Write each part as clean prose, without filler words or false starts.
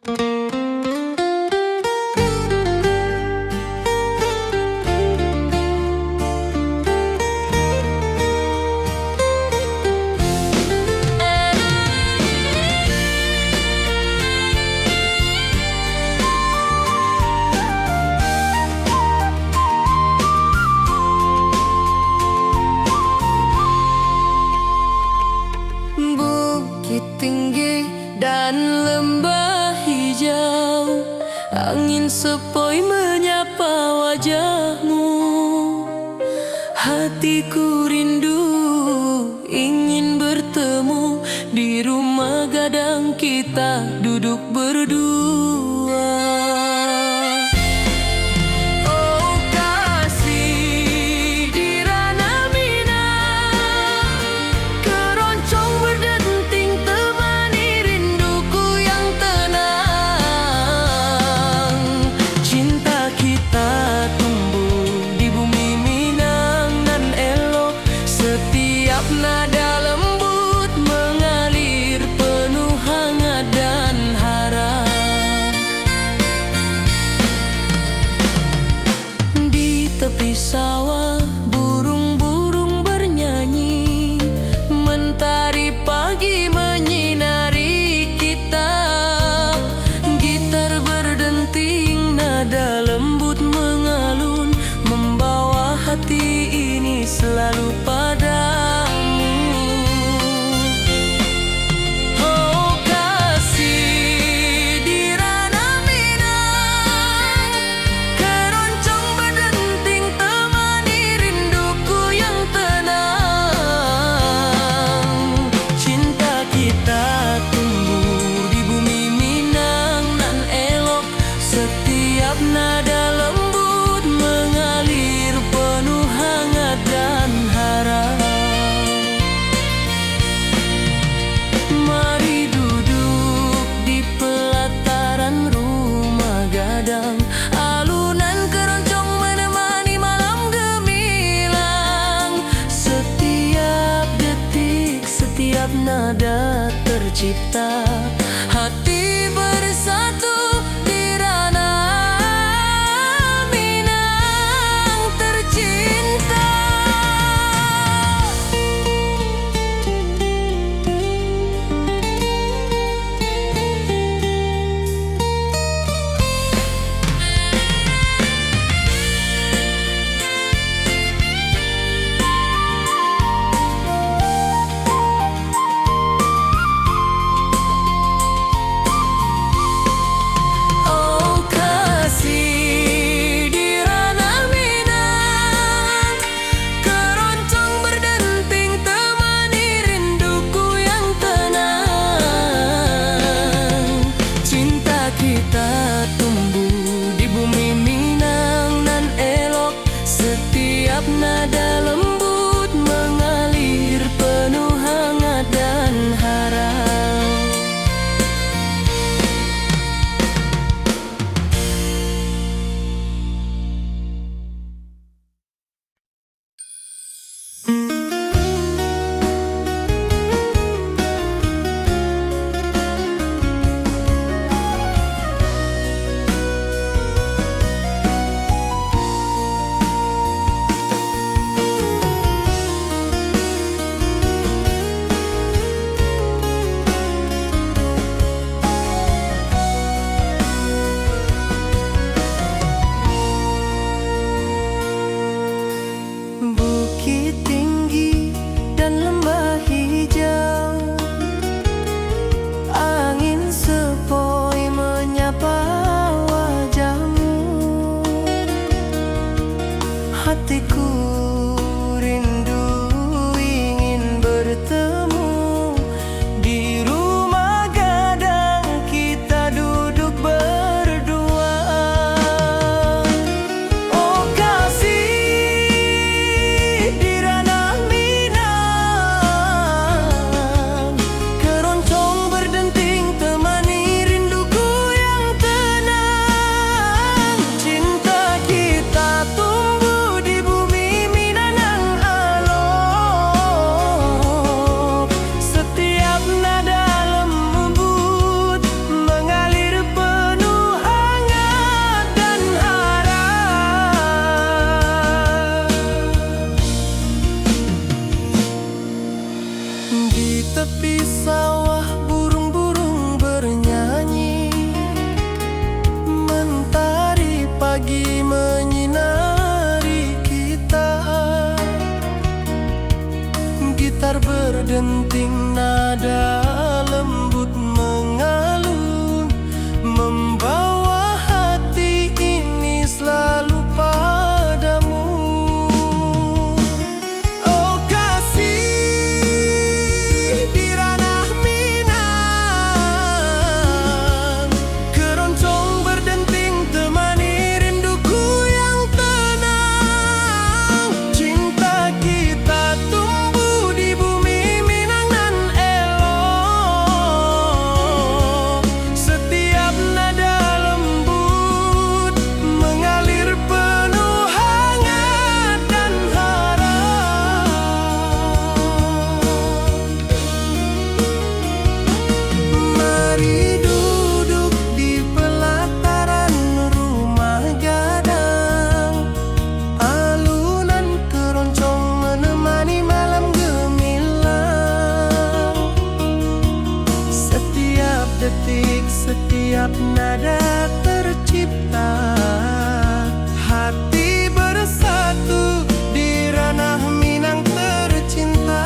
Bukit tinggi dan lembah hijau, angin sepoi menyapa wajahmu. Hatiku rindu ingin bertemu di rumah gadang kita duduk berdua. Oh kasih di ranah Minang, keroncong berdenting temani rinduku yang tenang. Cinta kita tumbuh di bumi Minang nan elok, setiap nada lembut mengalir penuh hangat dan harap. Di tepi sawah burung-burung bernyanyi, mentari pagi menyinari kita. Gitar berdenting, nada lembut mengalun, membawa hati ini selalu padamu. Oh kasih di ranah Minang, keroncong berdenting temani rinduku yang tenang. Cinta kita tumbuh di bumi Minang nan elok, setiap nada lembut mengalir penuh hangat dan harap. Mari duduk di pelataran rumah gadang, alunan keroncong menemani malam gemilang. Setiap detik, setiap nada tercipta, hati bersatu di ranah Minang tercinta. detik setiap nada tercipta. Hati bersatu di ranah Minang tercinta.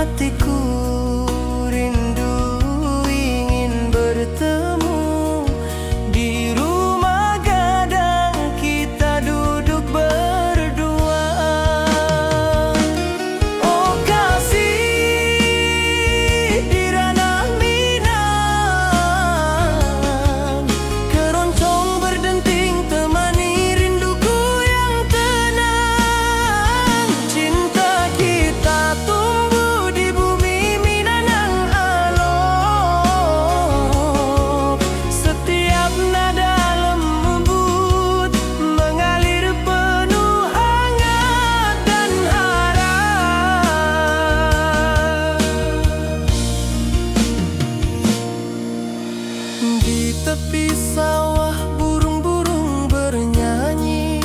hatiku rindu ingin bertemu di rumah gadang kita duduk berdua. Oh kasih di ranah Minang, keroncong berdenting temani rinduku yang tenang. Cinta kita tumbuh di bumi Minang alok. Setiap nada lembut mengalir penuh hangat dan harap. Di tepi sawah burung-burung bernyanyi,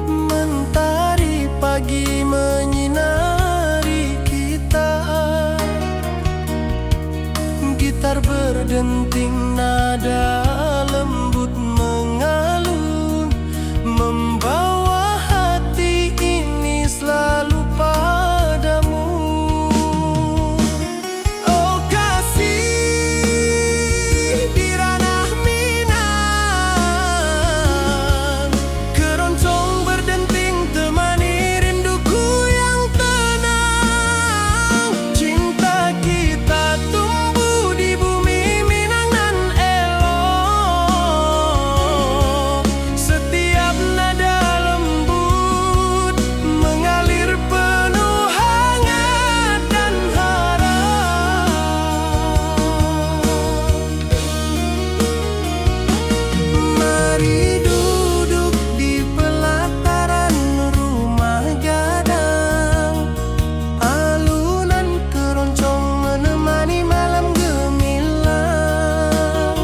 mentari pagi menyinari kita. Gitar berdenting nada lembut mengalun, membawa hati ini selalu padamu. Oh kasih di ranah Minang, keroncong berdenting temani rinduku yang tenang. Cinta kita tumbuh di bumi Minang nan elok. Setiap nada lembut mengalir penuh hangat dan harap. Mari duduk di pelataran rumah gadang, alunan keroncong menemani malam gemilang.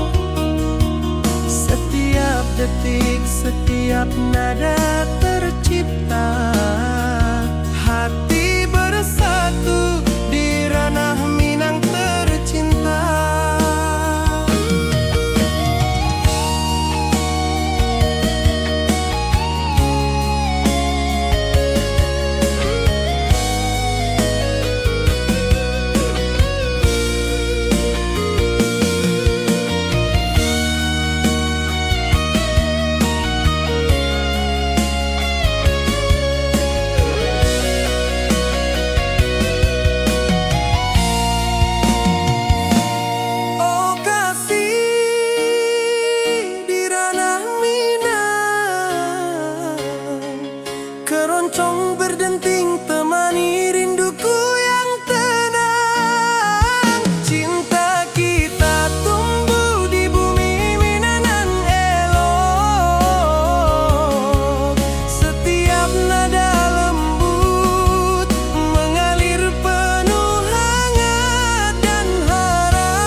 Setiap detik, setiap nada tercipta, hati bersatu di ranah Minang tercinta. Oh kasih di ranah Minang, keroncong berdenting temani rinduku yang tenang. Cinta kita tumbuh di bumi Minang nan elok. Setiap nada lembut mengalir penuh hangat dan harap.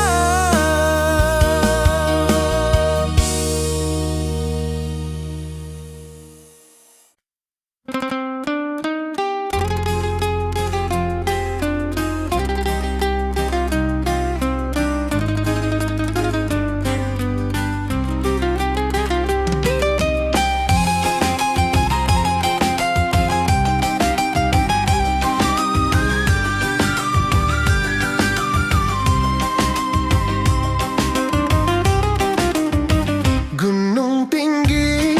Gunung tinggi,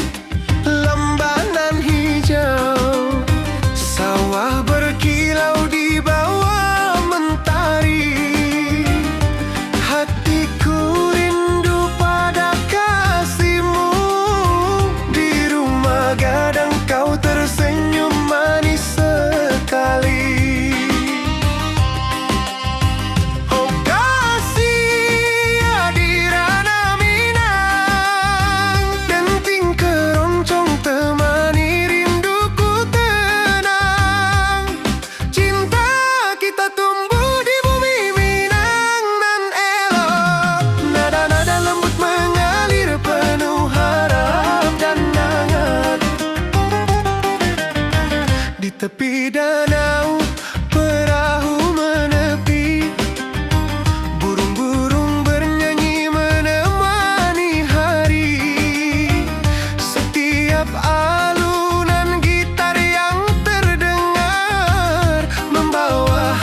lembanan hijau, sawah berkilau di bawah mentari. Hatiku rindu pada kasihmu, di rumah gadang kau tersenyum manis sekali. Oh kasih di ranah Minang, denting keroncong temani rinduku tenang. Cinta kita tumbuh di bumi Minang nan elok. Nada-nada lembut mengalir penuh harap dan hangat. Di tepi danau perahu menepi, burung-burung bernyanyi menemani hari. Setiap alunan gitar yang terdengar membawa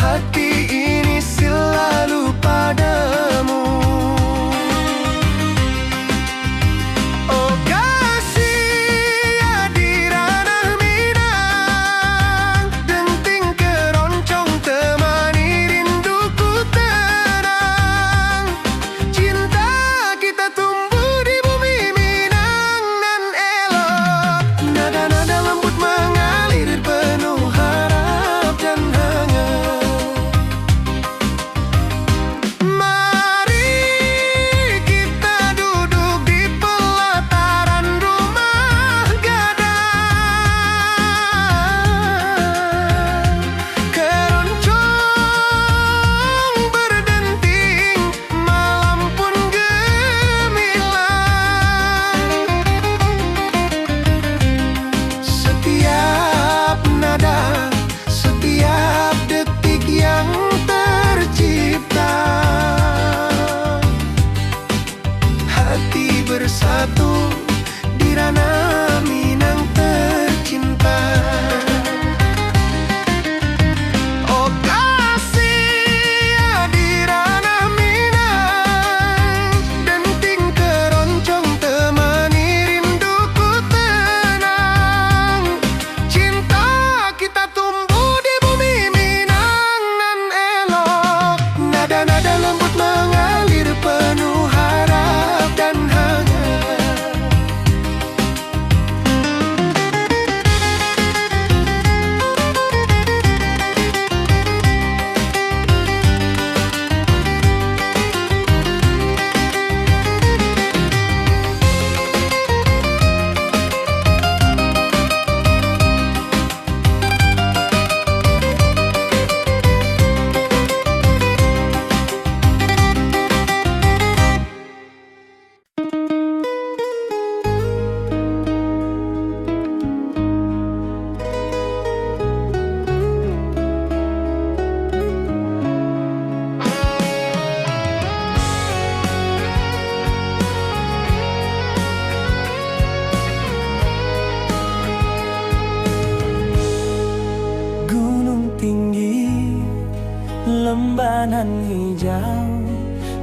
rembanan hijau,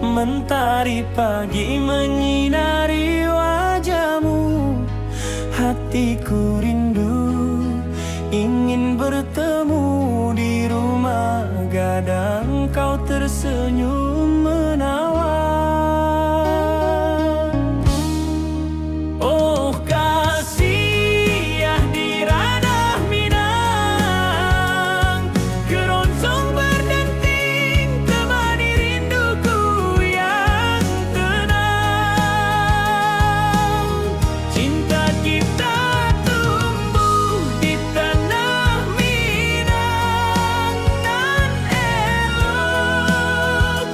mentari pagi menyinari wajahmu. Hatiku rindu ingin bertemu di rumah gadang, kau tersenyum menawan. Oh kasih ya di ranah Minang, keroncong berdenting temani rinduku yang tenang. Cinta kita tumbuh di tanah Minang, nan elok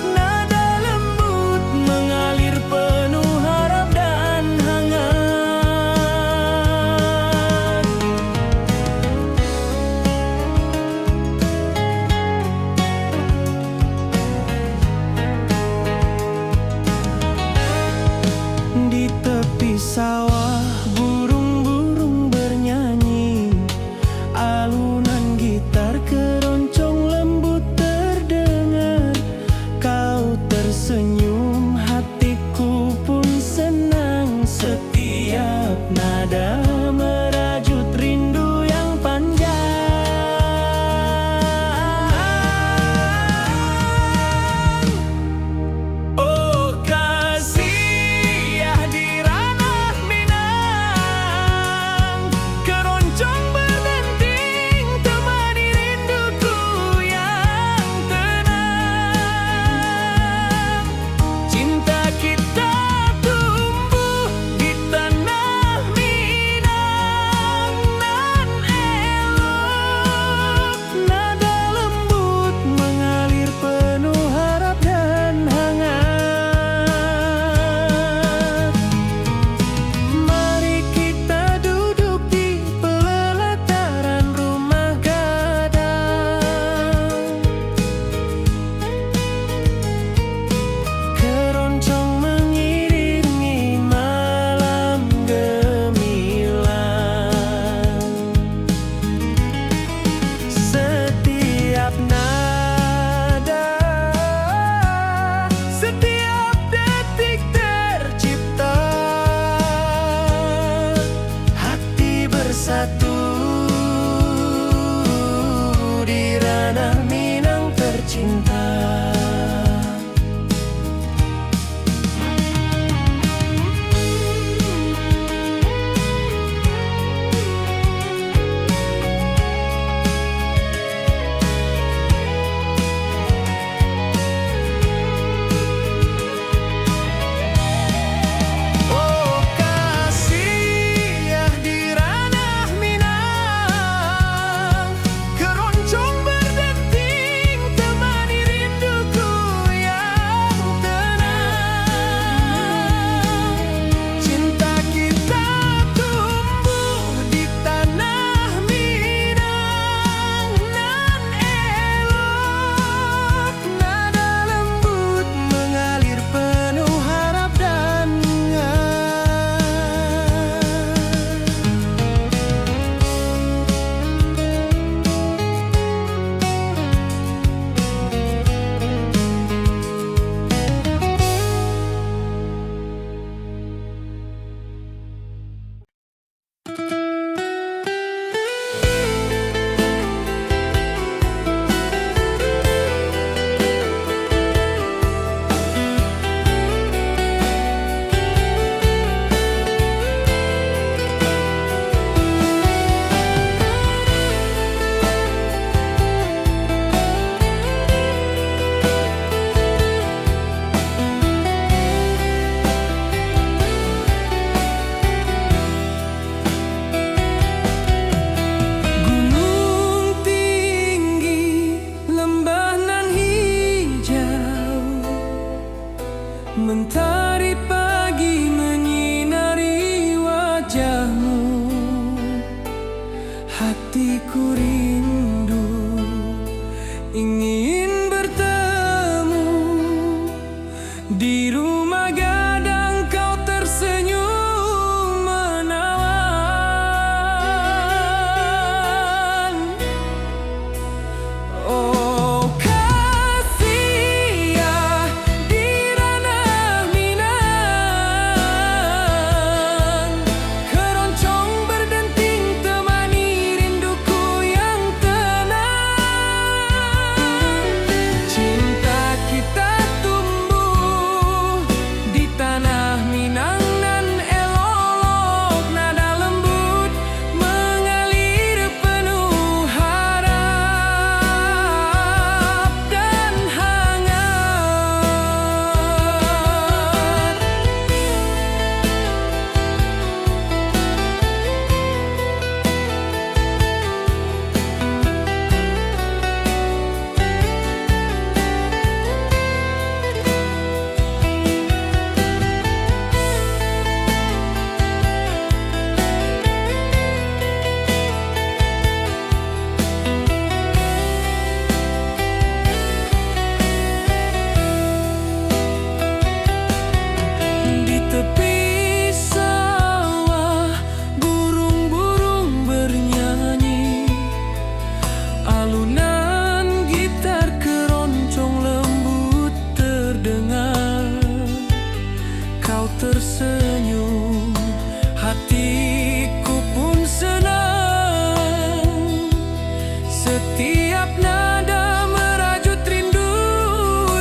Setiap nada merajut rindu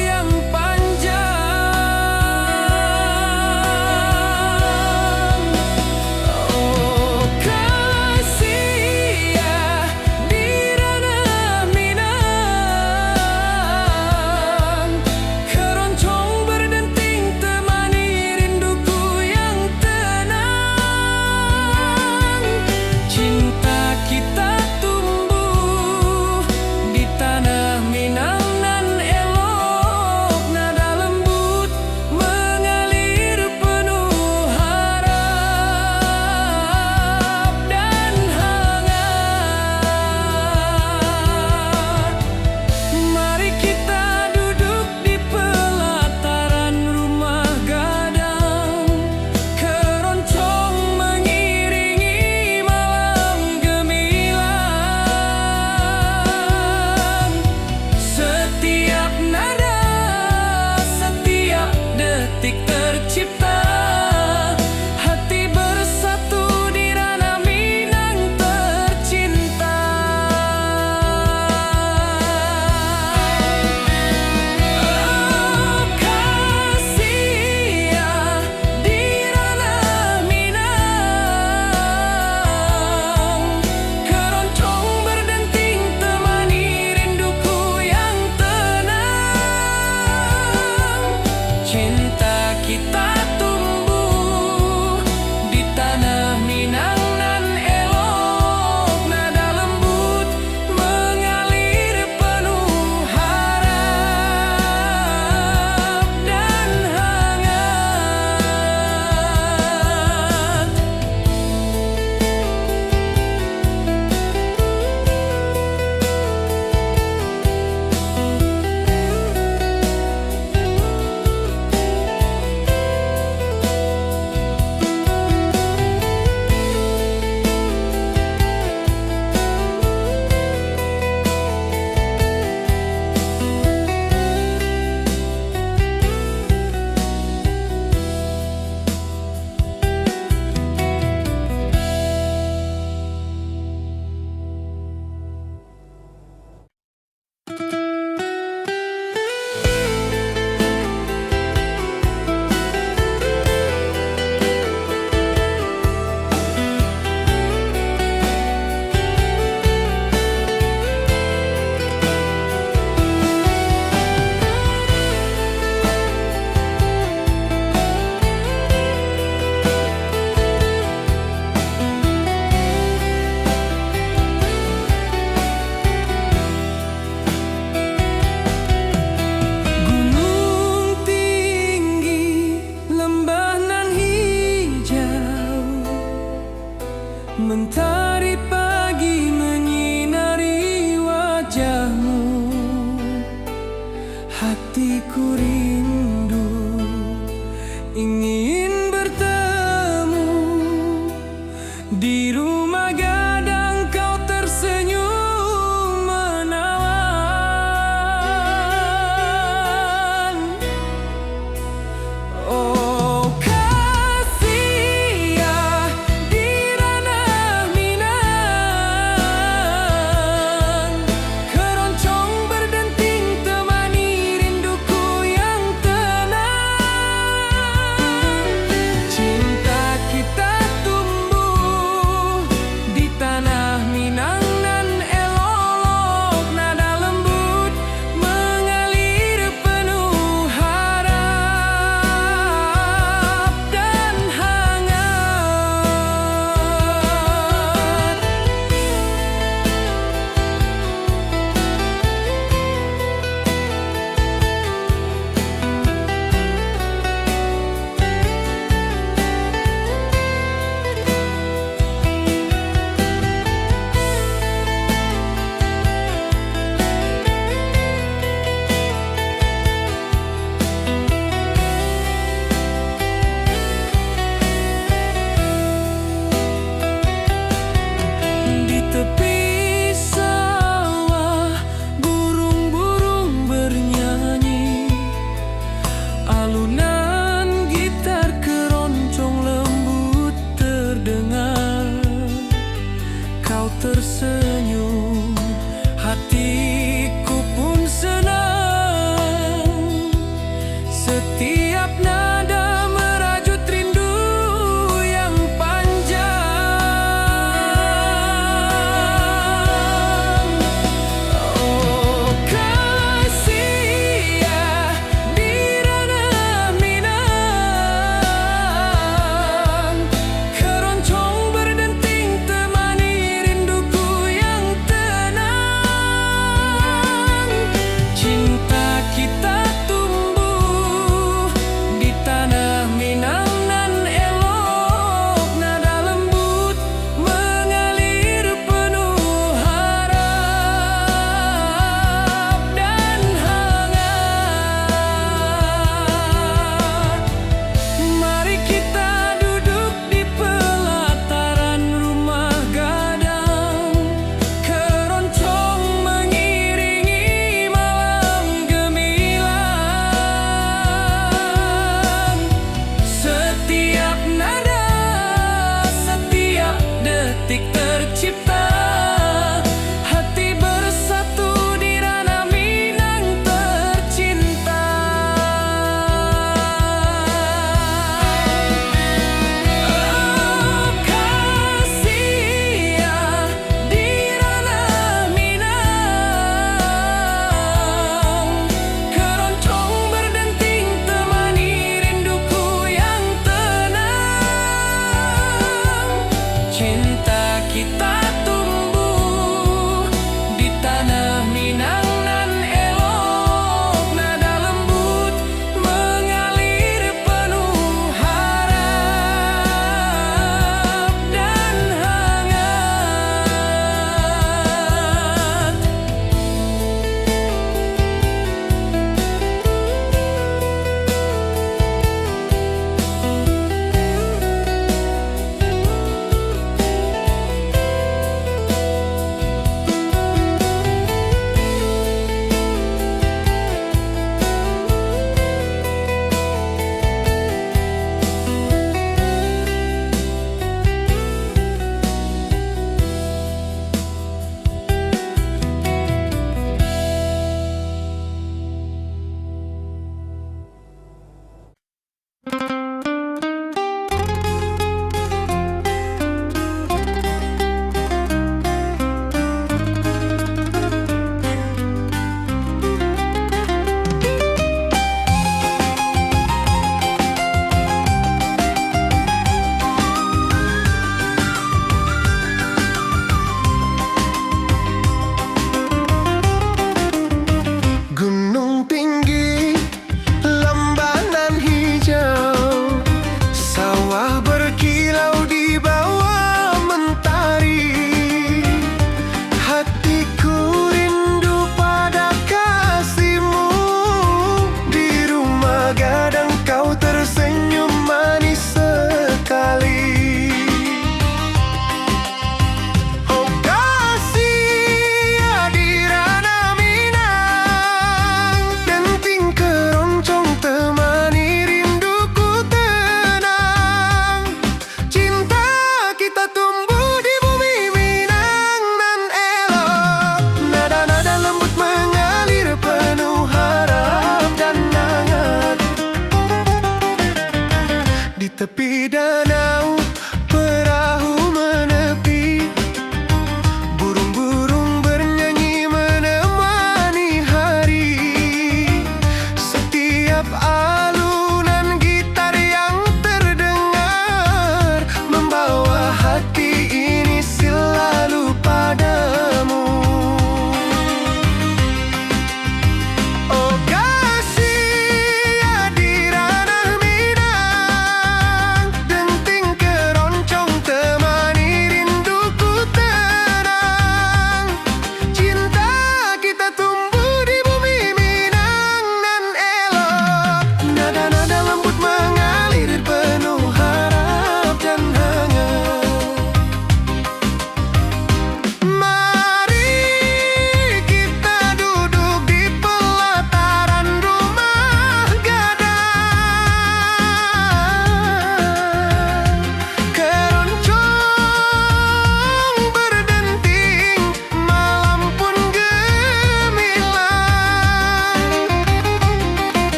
yang panjang. Oh kasih ya di ranah Minang, keroncong berdenting temani rinduku yang tenang. Cinta kita tumbuh di tanah Minang nan elok, nada lembut mengalir penuh harap dan hangat. Mari kita duduk di pelataran rumah gadang, keroncong mengiringi malam gemilang. Setiap nada, setiap detik tercipta, hati bersatu di ranah Minang tercinta. Oh kasih ya di ranah Minang, keroncong berdenting temani rinduku yang tenang. Cinta kita tumbuh di tanah Minang nan elok, nada lembut mengalir penuh harap dan hangat. Gunung tinggi, lembah nan hijau, mentari pagi menyinari wajahmu. Hatiku rindu ingin bertemu di rumah gadang, kau tersenyum menawan. Oh kasih ya di ranah Minang, keroncong berdenting temani rinduku yang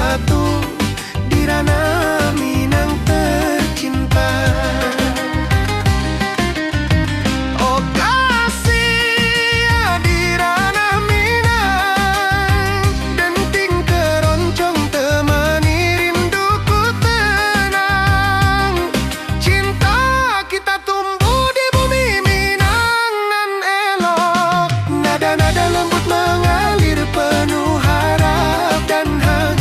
bersatu di ranah Minang tercinta. Oh kasih di ranah Minang, denting keroncong temani rinduku tenang. Cinta kita tumbuh di bumi Minang nan elok, nada-nada lembut mengalir penuh harap dan hangat.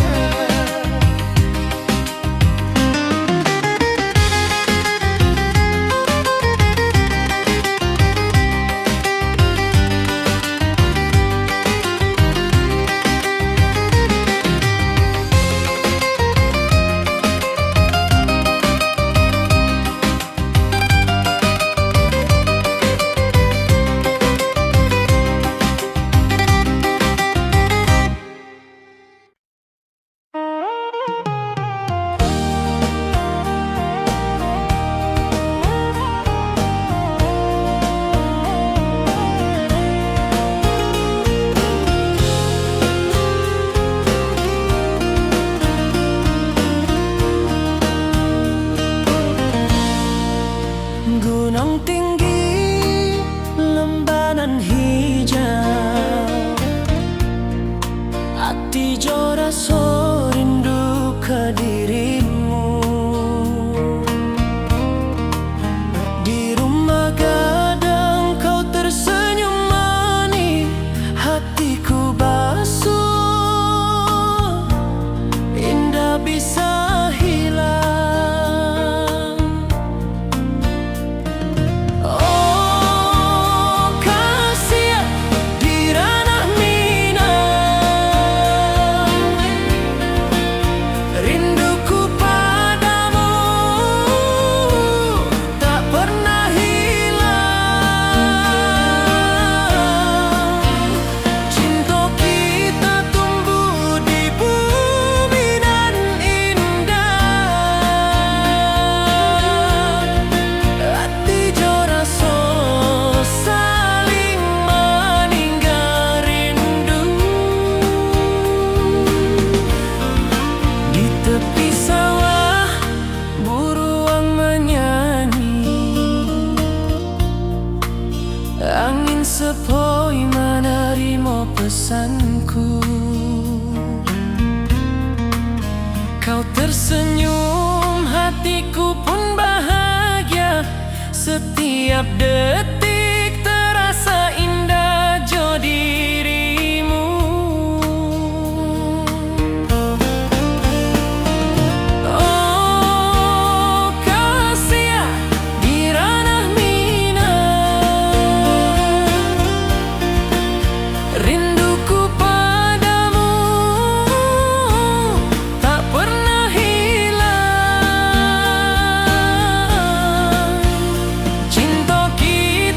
Gunung tinggi, lembanan hijau, hati jora so rindu ke dirimu. Di rumah gadang kau tersenyum manis, hatiku basuh, indah bisa hilang. Tepi sawah buruang menyanyi, angin sepoi menerima pesanku. Kau tersenyum, hatiku pun bahagia. Setiap detik terasa indah jo dirimu. Cinta kita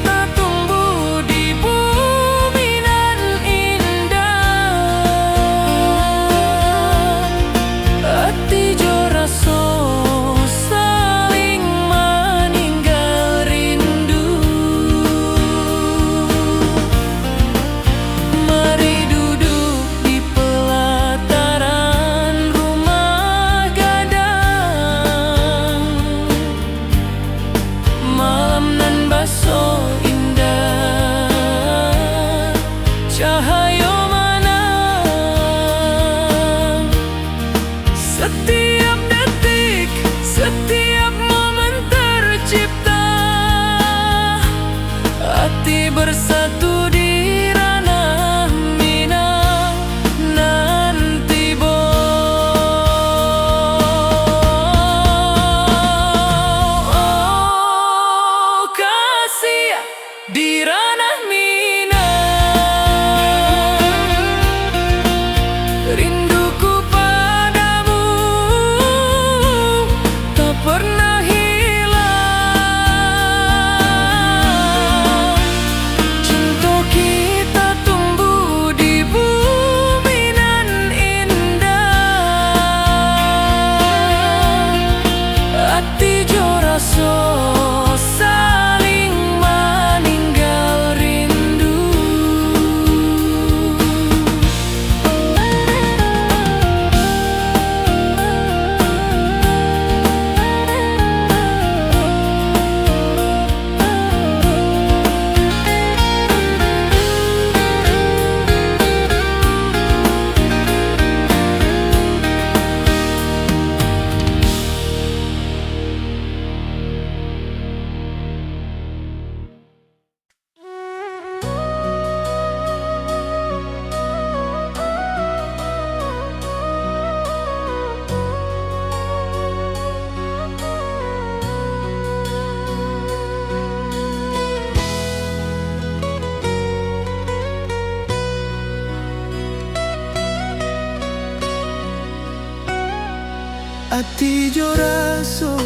Ati jo raso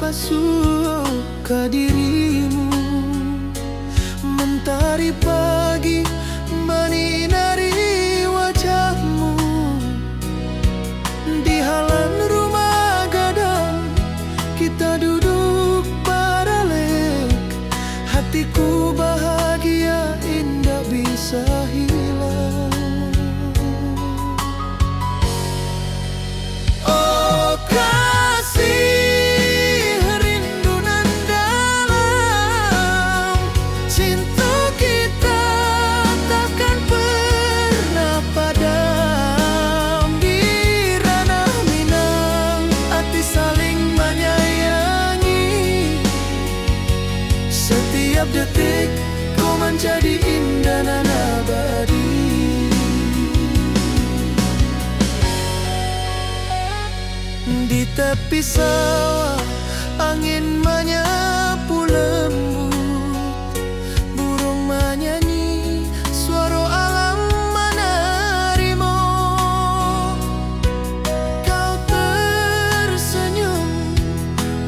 pasuo ka dirimu, mentari pagi menyinari wajahmu. Di halaman rumah gadang kita duduk baralek, hatiku bahagia indah bisa hilang. Oh kasih, rindu nan dalam, cinta kita takkan pernah padam. Di ranah Minang, hati saling menyayangi. Setiap detik kau menjadi indah dan abadi. Di tepi sawah angin menyapu lembut, burung menyanyi, suara alam menerimu. Kau tersenyum,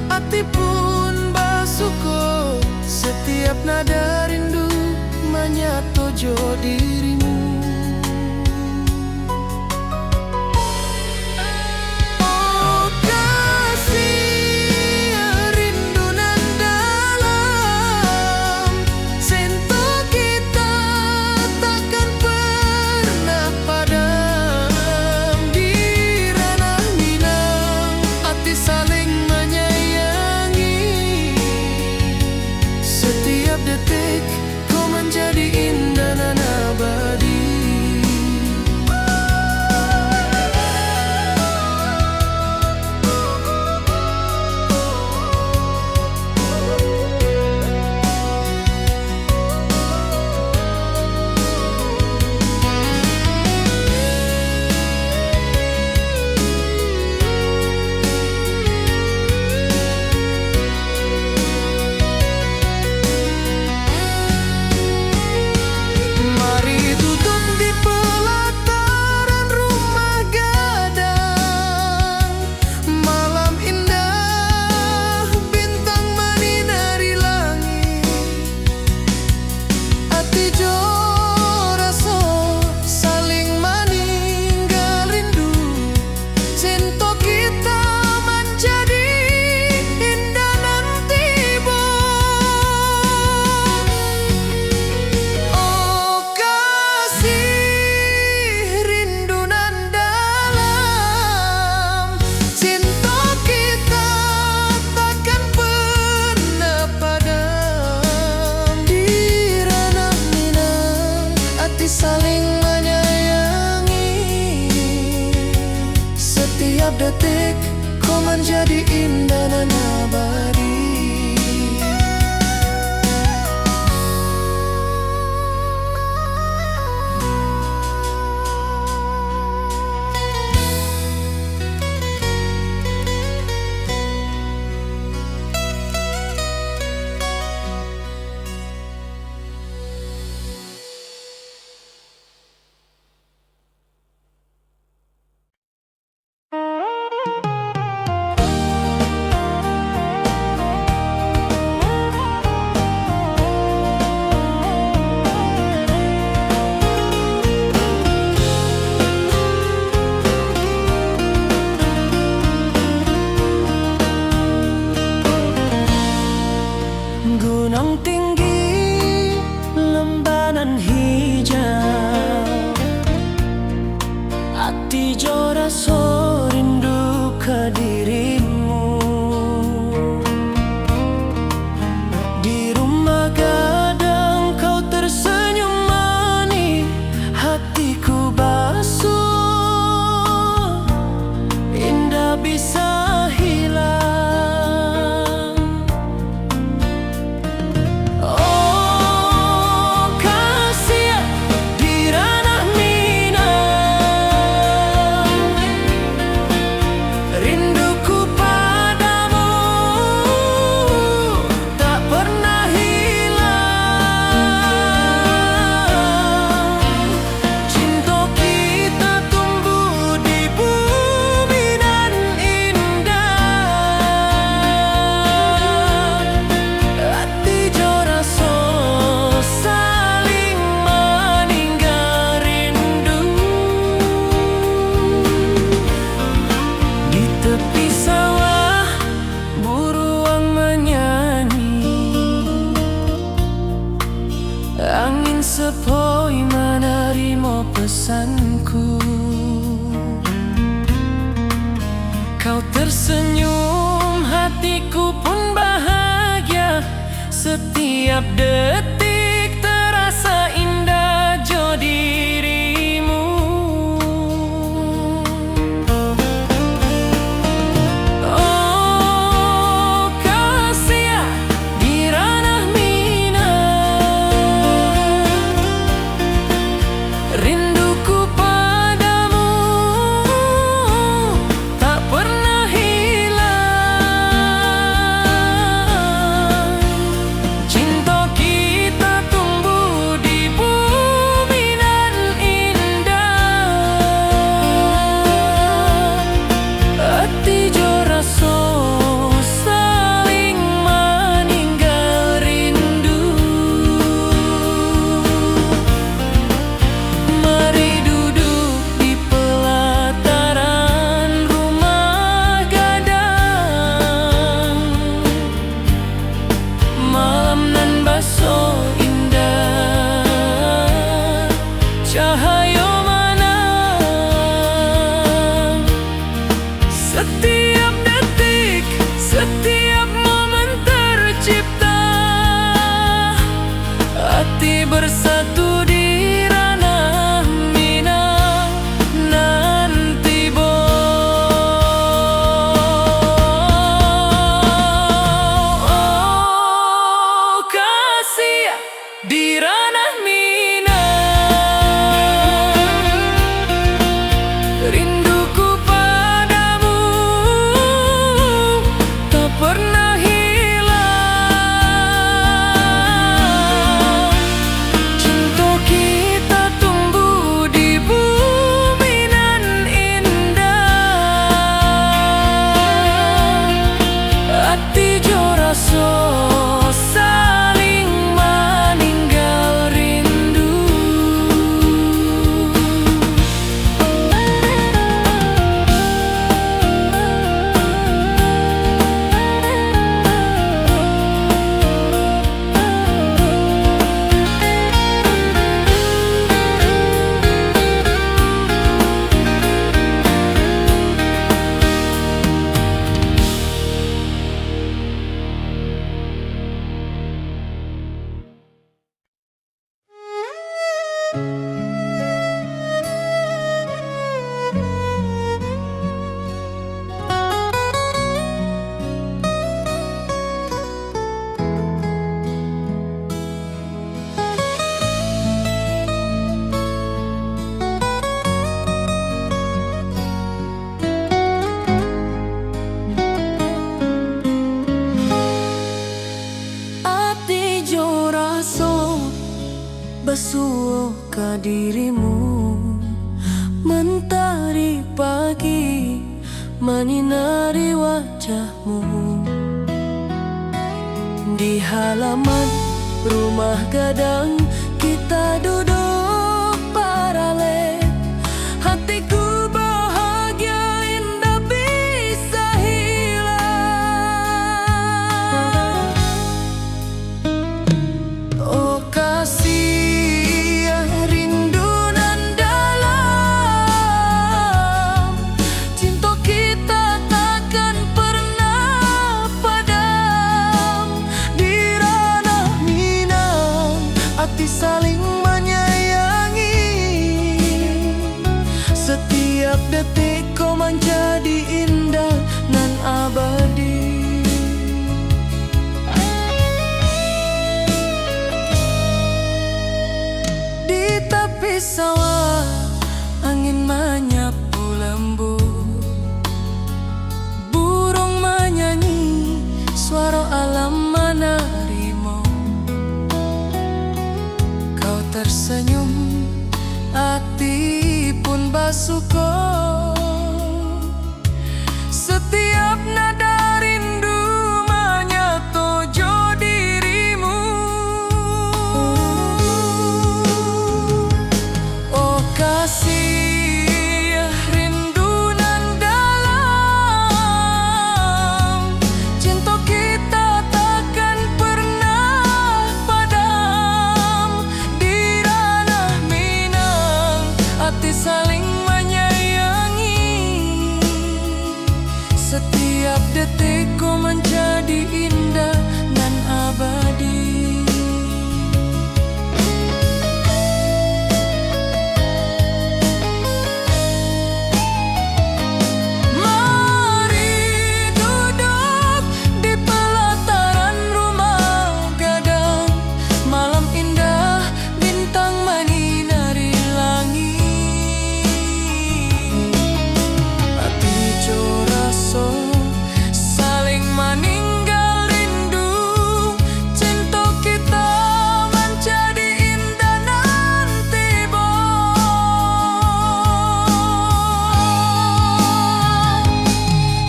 hati pun bersyukur. Setiap nada rindu menyatu jo dirimu. Oh kasih, rindu nan dalam, cinta kita takkan pernah padam. Di ranah Minang, hati saling menyayangi. Setiap detik kau menjadi indah dan abadi. Mari duduk di pelataran rumah gadang, malam indah bintang menyinari langit. Hati jo rasa saling meninggal rindu, cinta kita menjadi indah nanti bo. Oh kasih, rindu nan dalam, cinta kita takkan pernah padam. Di ranah Minang, hati saling menyayangi. Setiap detik kau menjadi indah dan abadi. Gunung tinggi, lembanan hijau, hati jo rasa rindu ke dirimu. Di rumah gadang kau tersenyum manis, hatiku basuh, indah bisa hilang. Oh kasih, di ranah Minang, bosanku. Kau tersenyum, hatiku pun bahagia. Setiap detik terasa indah jo dirimu. Oh kasih di ranah minang, rinduku padamu tak pernah hilang. Cinta kita tumbuh di bumi nan indah. Hati jo rasa saling meninggal rindu. Mari duduk di pelataran rumah gadang. Malam nan baso indah, cahaya manang. Setiap detik, setiap momen tercipta. Hati bersatu di ranah minang. Nanti oh kasih di ranah minang, rinduku padamu tak pernah hilang. Cinta kita tumbuh di bumi nan indah. Hati jo rasa saling meninggal rindu. Ati jo rasa basuh ke dirimu. Mentari pagi menyinari wajahmu. Di halaman rumah gadang kita duduk paralel. Hatiku bahagia indah bisa hilang. Oh kasih rindu nan dalam. Cinta kita takkan pernah padam. Di ranah minang, hati saling menyayangi. Setiap detik kau menjadi indah nan abadi. Di tepi sawah angin menyapu lembut. Burung menyanyi, suara alam menerima. Kau tersenyum, hati pun basuh. Setiap nada rindu menyatu jo dirimu. Oh kasih rindu nan dalam. Cinta kita takkan pernah padam. Di ranah minang, hati detikku menjadi indah dan abadi. Mari duduk di pelataran rumah gadang, malam indah bintang menyinari langit. Hati joraso saling meninggal rindu, cinta kita menjadi indah nanti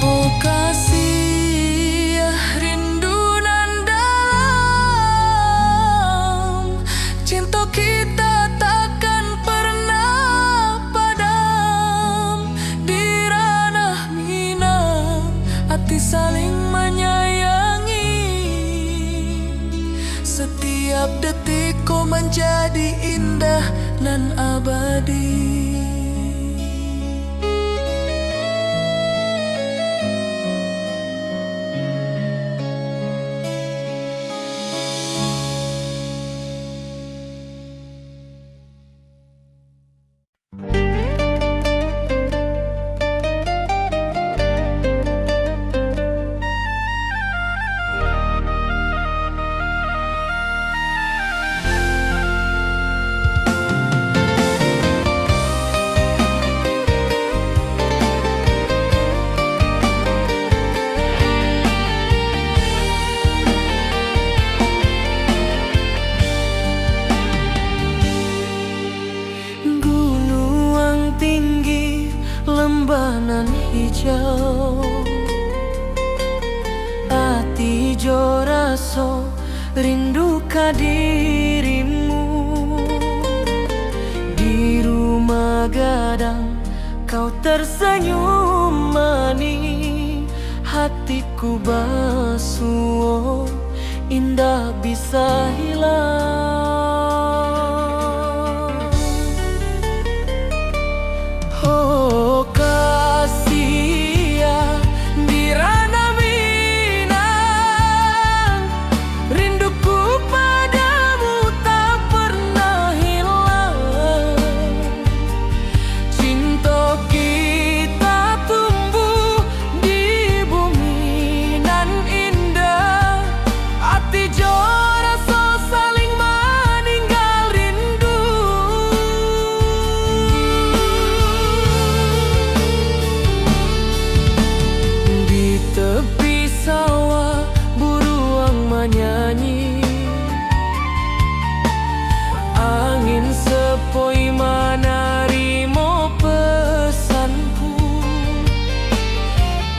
oh kasih rindu nan dalam, cinta kita takkan pernah padam. Di ranah Minang hati saling menyayangi, setiap detik kau menjadi indah dan abadi. Gunung tinggi, lembah nan hijau, hati joraso rindu ka dirimu. Di rumah gadang kau tersenyum manis, hatiku basuh indah bisa hilang. Oh kasih di ranah Minang, rinduku padamu tak pernah hilang. Cinta kita tumbuh di bumi nan indah, hati joraso saling meninggal rindu. Di tepi sawah buruang menyanyi, angin sepoi menarimo pesanku.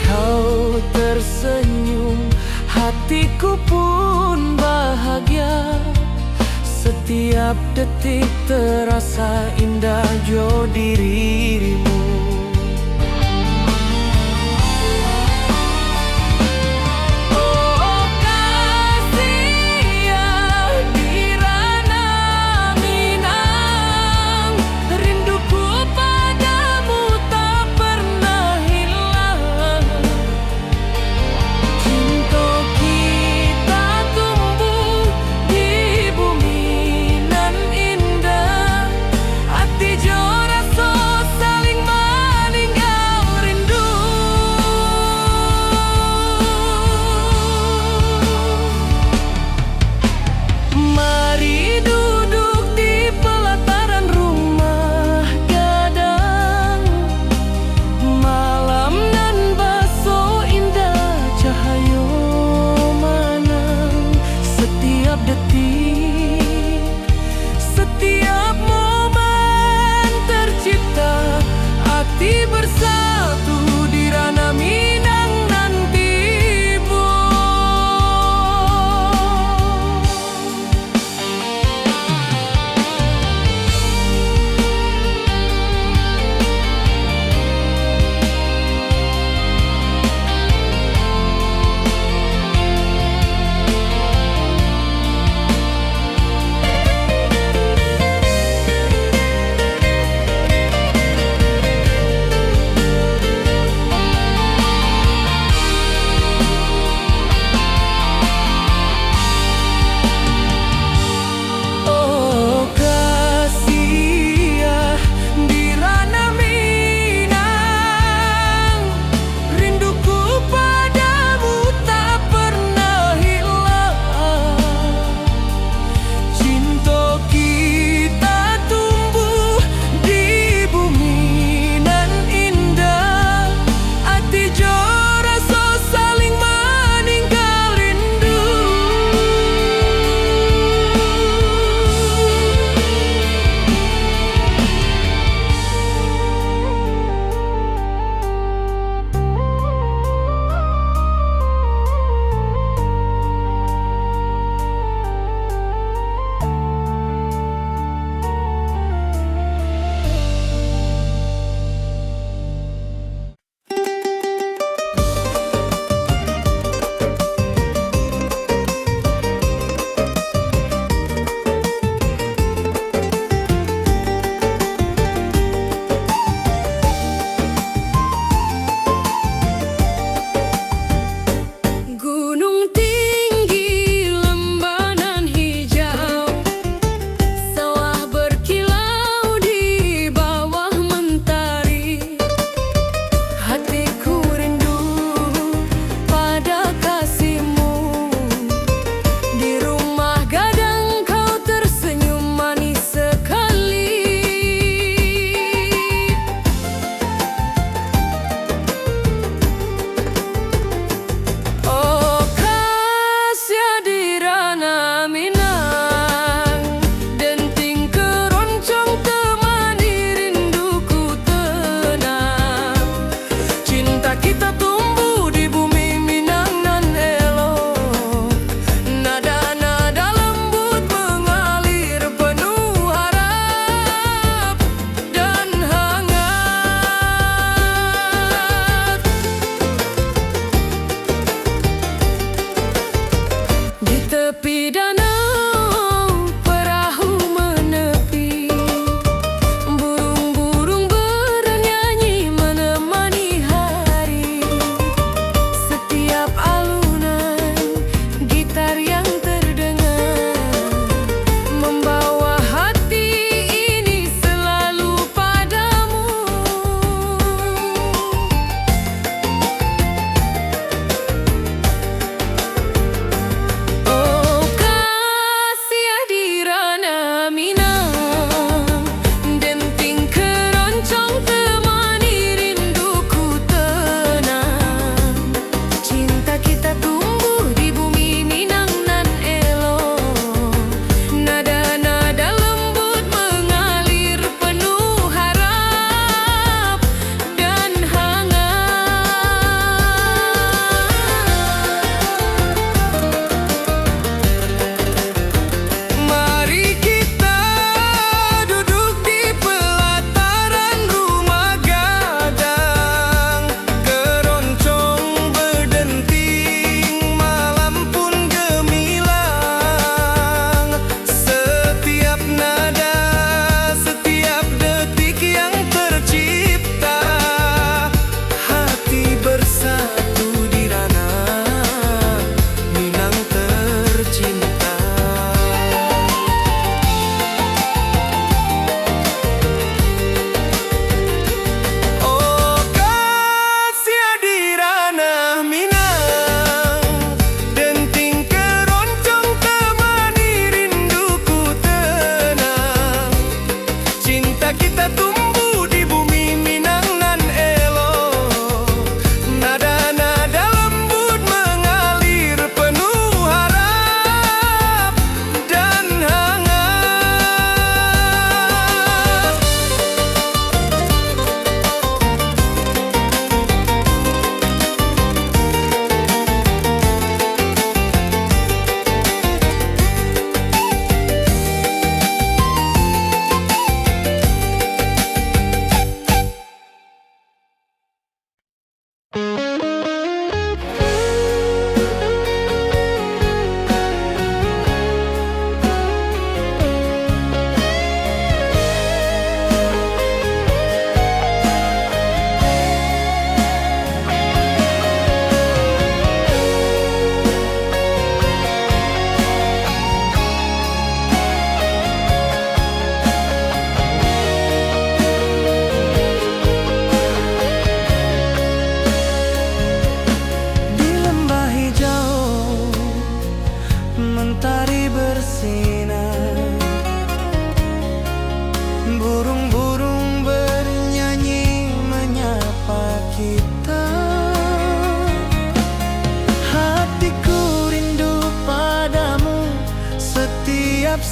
Kau tersenyum, hatiku pun bahagia. Setiap detik terasa indah jo dirimu. Oh kasih di ranah Minang, rinduku padamu tak pernah hilang. Cinta kita tumbuh di bumi nan indah, hati joraso saling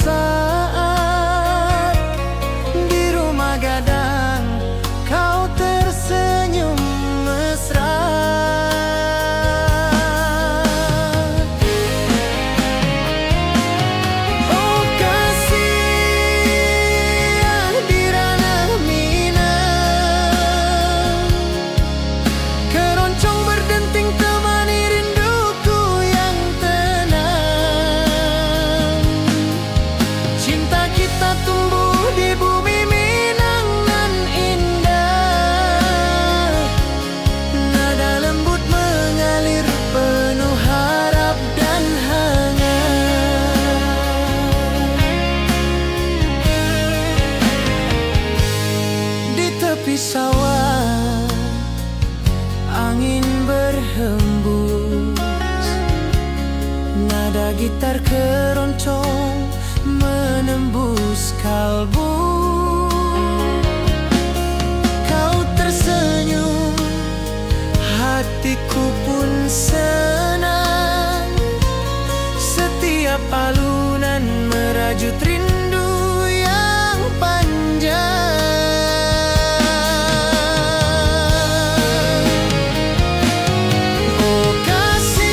saat di rumah gadang kau tersenyum mesra. Oh kasih di ranah Minang, keroncong berdenting temani rinduku yang tenang. Cinta kita tumbuh di bumi Minang nan indah, nada lembut mengalir penuh harap dan hangat. Di tepi sawah angin berhembus, nada gitar keroncong menembus kalbu. Kau tersenyum, hatiku pun senang. Setiap alunan merajut rindu yang panjang. Oh kasih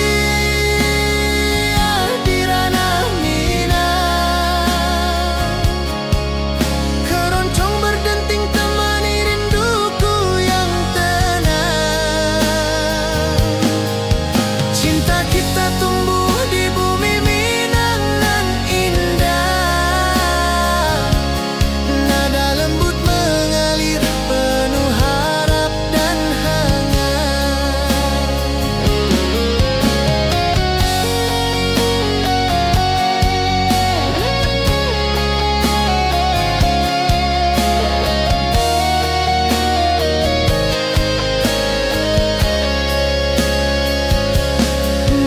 di ranah Minang, keroncong berdenting temani rinduku yang tenang. Cinta kita tumbuh di bumi Minang nan indah, nada lembut mengalir penuh harap dan hangat.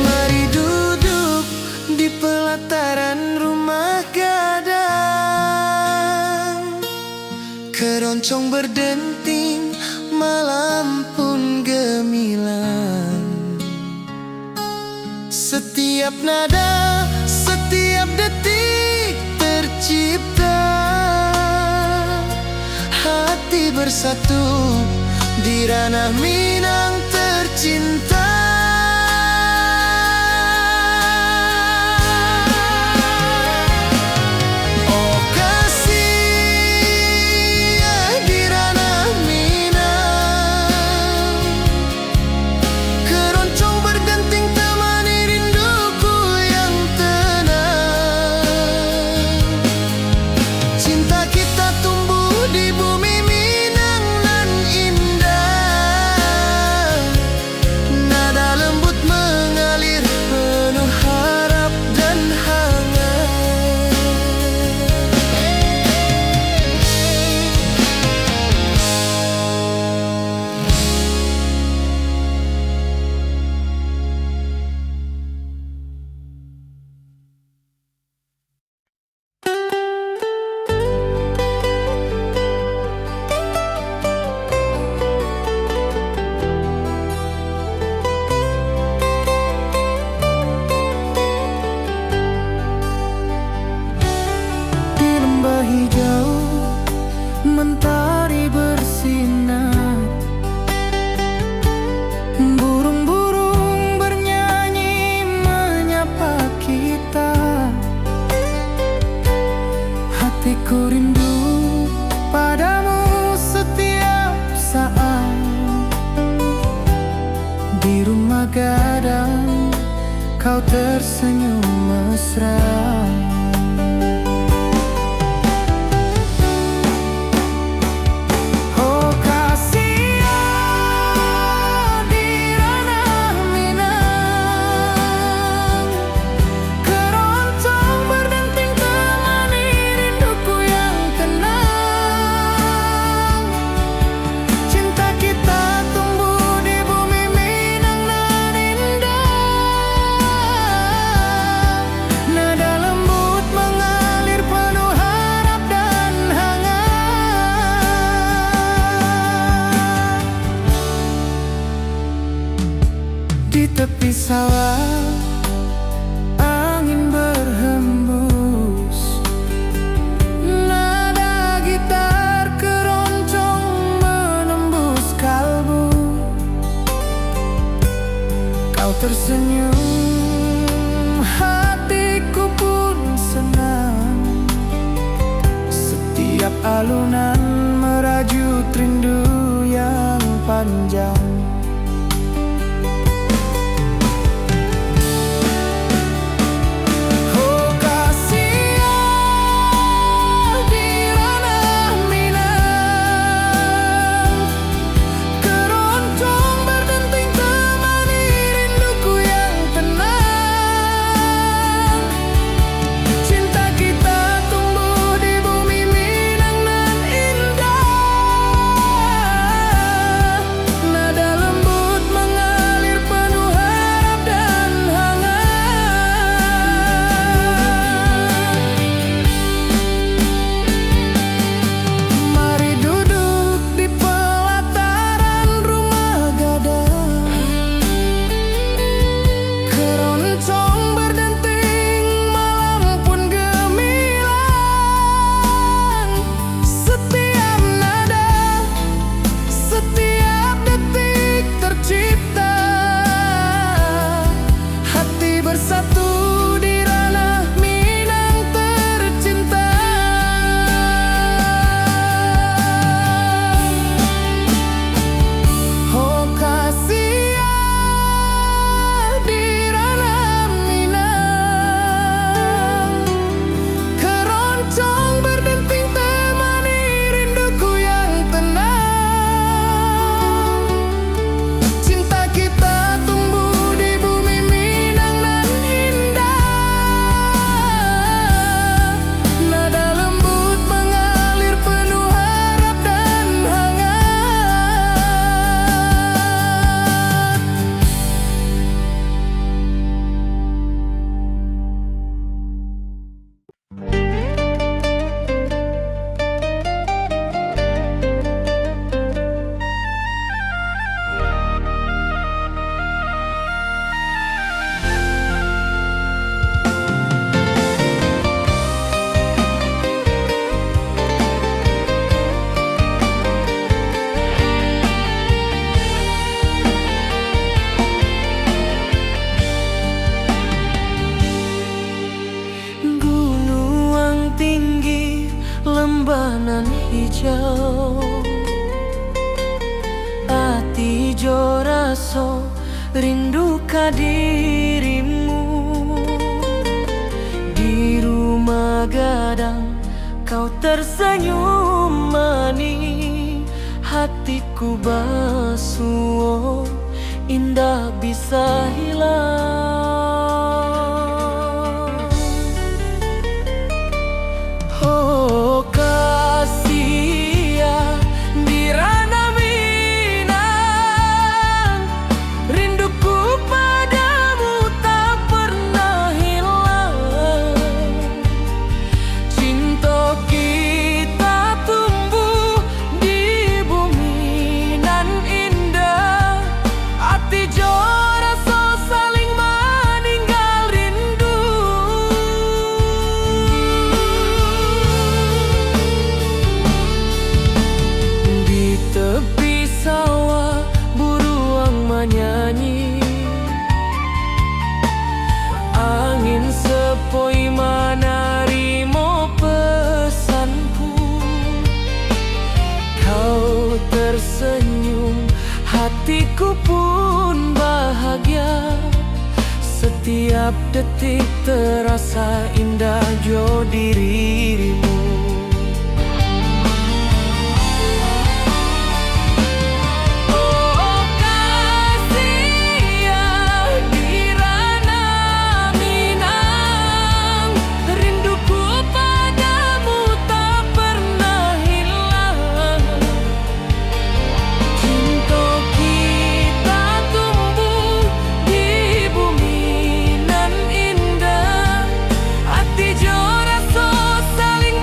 Mari duduk di pelataran rumah gadang, keroncong berdenting malam pun gemilang. Setiap nada, setiap detik tercipta, hati bersatu di ranah Minang tercinta. Oh kasih di ranah Minang, keroncong berdenting temani rinduku yang tenang. Cinta kita tumbuh di bumi Minang nan indah, nada lembut mengalir penuh harap dan hangat. Di lembah hijau mentari bersinar, burung-burung bernyanyi menyapa kita. Hatiku rindu padamu setiap saat. Di rumah gadang kau tersenyum mesra. Oh kasih di ranah Minang, keroncong berdenting temani rinduku yang tenang. Cinta kita tumbuh di bumi Minang nan indah, nada lembut mengalir penuh harap dan hangat. Di tepi sawah angin berhembus, tersenyum, hatiku pun senang. Setiap alunan merajut rindu yang panjang. Lembanan hijau, ati jo raso rindu ka dirimu. Di rumah gadang kau tersenyum manis, hatiku basuh indah bisa hilang. Oh kasih ya di ranah Minang, rinduku padamu tak pernah hilang. Cinta kita tumbuh di bumi nan indah, hati jo rasa saling meninggal rindu. Di tepi sawah buruang menyanyi, angin sepoi menarimo pesanku. Kau tersenyum, hatiku pun bahagia. Setiap detik terasa indah jo dirimu. Oh kasih ya di ranah Minang, rinduku padamu tak pernah hilang. Cinta kita tumbuh di bumi nan indah, hati jo rasa saling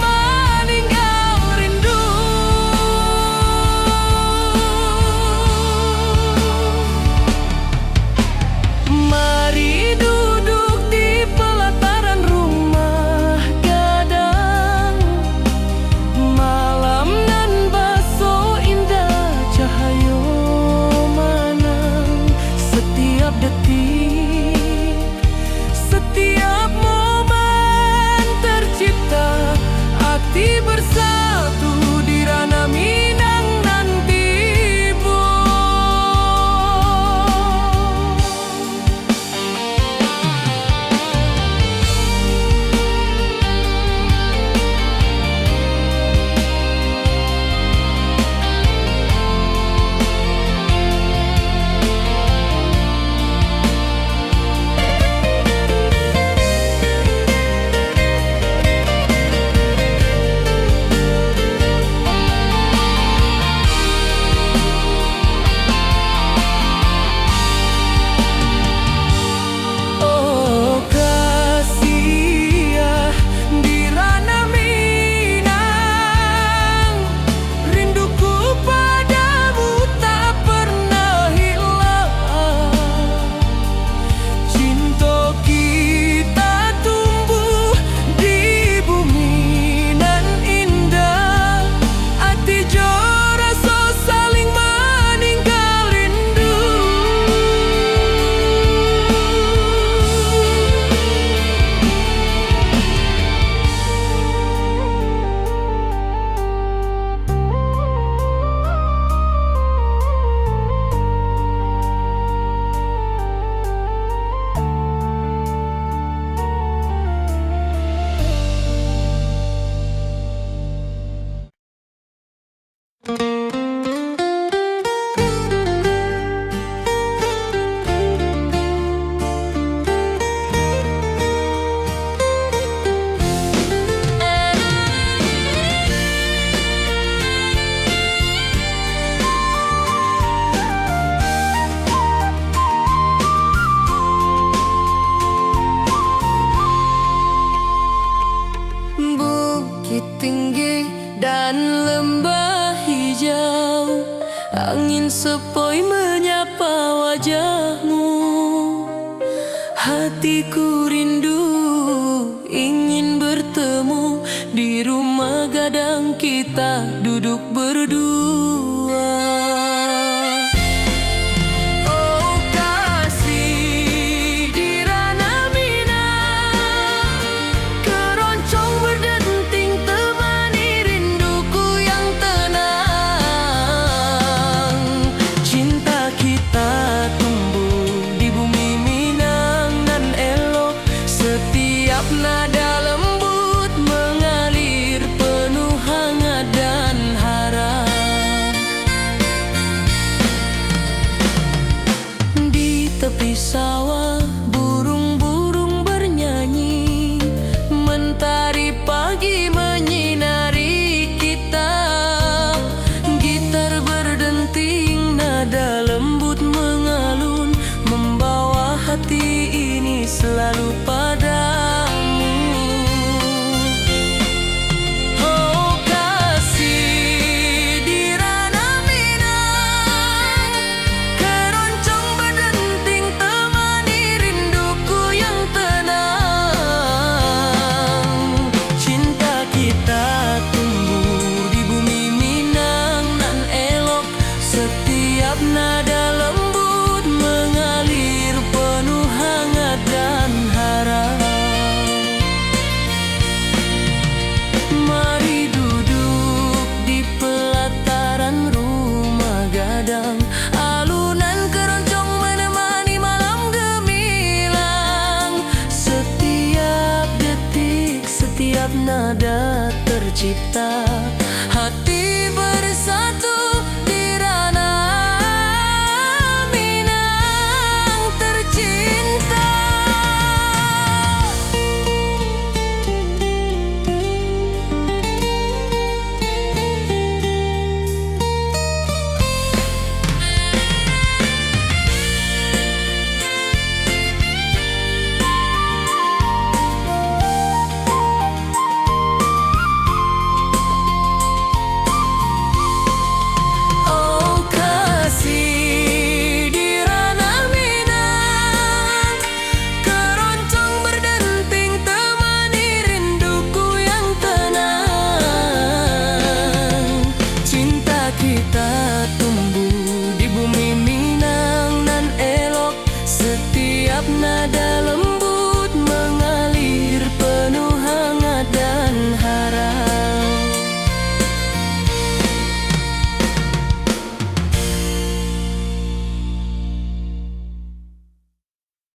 wajahmu. Hatiku rindu ingin bertemu di rumah gadang kita duduk berdua. Oh kasih di ranah Minang, keroncong berdenting temani rinduku yang tenang. Cinta kita tumbuh di bumi Minang nan elok, setiap nada lembut mengalir penuh hangat dan harap. Di tepi sawah burung-burung bernyanyi, mentari pagi menyinari kita. Gitar berdenting, nada lembut mengalun, membawa hati ini selalu padamu. Oh kasih di ranah Minang, keroncong berdenting temani rinduku yang tenang. Cinta kita tumbuh di bumi Minang nan elok, setiap nada lembut mengalir penuh hangat dan harap. Mari duduk di pelataran rumah gadang, alunan keroncong menemani malam gemilang. Setiap detik, setiap nada tercipta, hati